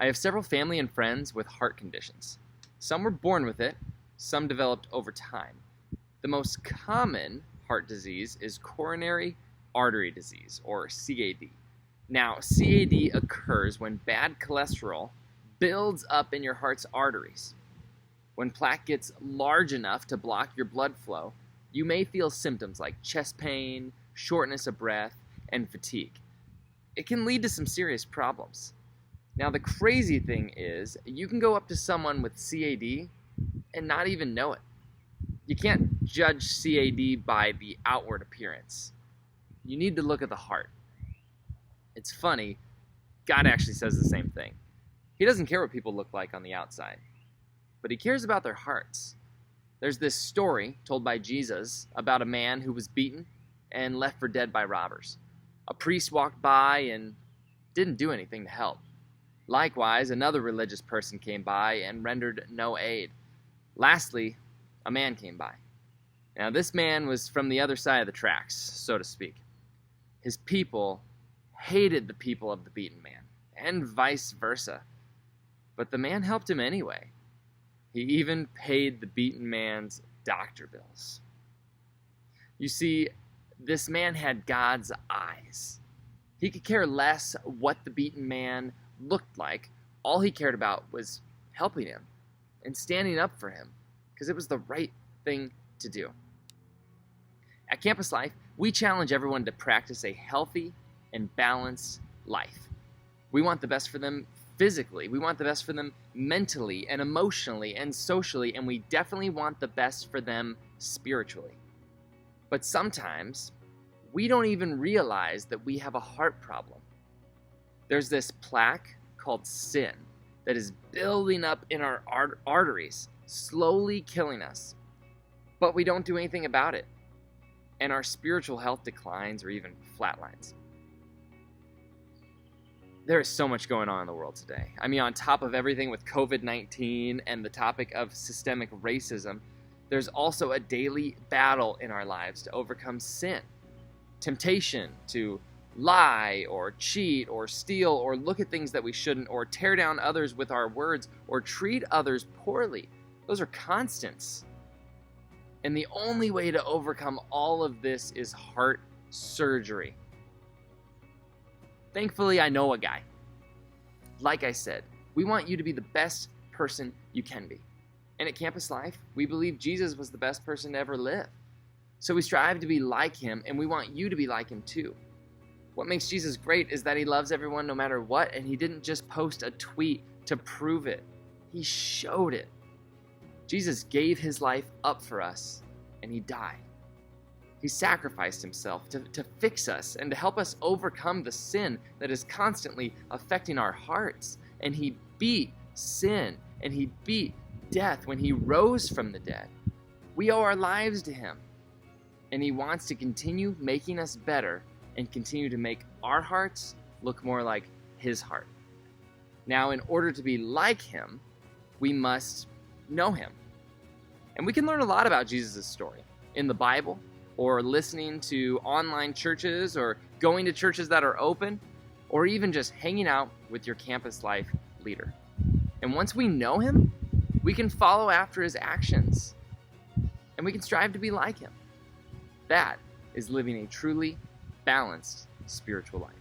have several family and friends with heart conditions. Some were born with it, some developed over time. The most common heart disease is coronary artery disease, or CAD. Now, CAD occurs when bad cholesterol builds up in your heart's arteries. When plaque gets large enough to block your blood flow, you may feel symptoms like chest pain, shortness of breath, and fatigue. It can lead to some serious problems. Now, the crazy thing is, you can go up to someone with CAD and not even know it. You can't judge CAD by the outward appearance. You need to look at the heart. It's funny, God actually says the same thing. He doesn't care what people look like on the outside, but he cares about their hearts. There's this story told by Jesus about a man who was beaten and left for dead by robbers. A priest walked by and didn't do anything to help. Likewise, another religious person came by and rendered no aid. Lastly, a man came by. Now, this man was from the other side of the tracks, so to speak. His people hated the people of the beaten man, and vice versa. But the man helped him anyway. He even paid the beaten man's doctor bills. You see, this man had God's eyes. He could care less what the beaten man looked like. All he cared about was helping him and standing up for him, because it was the right thing to do. At Campus Life, we challenge everyone to practice a healthy and balanced life. We want the best for them physically, we want the best for them mentally and emotionally and socially, and we definitely want the best for them spiritually. But sometimes, we don't even realize that we have a heart problem. There's this plaque called sin that is building up in our arteries, slowly killing us. But we don't do anything about it, and our spiritual health declines or even flatlines. There is so much going on in the world today. I mean, on top of everything with COVID-19 and the topic of systemic racism, there's also a daily battle in our lives to overcome sin. Temptation to lie or cheat or steal or look at things that we shouldn't or tear down others with our words or treat others poorly. Those are constants. And the only way to overcome all of this is heart surgery. Thankfully, I know a guy. Like I said, we want you to be the best person you can be. And at Campus Life, we believe Jesus was the best person to ever live. So we strive to be like him, and we want you to be like him too. What makes Jesus great is that he loves everyone no matter what, and he didn't just post a tweet to prove it. He showed it. Jesus gave his life up for us, and he died. He sacrificed himself to fix us and to help us overcome the sin that is constantly affecting our hearts. And he beat sin, and he beat death when he rose from the dead. We owe our lives to him, and he wants to continue making us better and continue to make our hearts look more like his heart. Now, in order to be like him, we must know him. And we can learn a lot about Jesus' story in the Bible, or listening to online churches, or going to churches that are open, or even just hanging out with your Campus Life leader. And once we know him, we can follow after his actions, and we can strive to be like him. That is living a truly balanced spiritual life.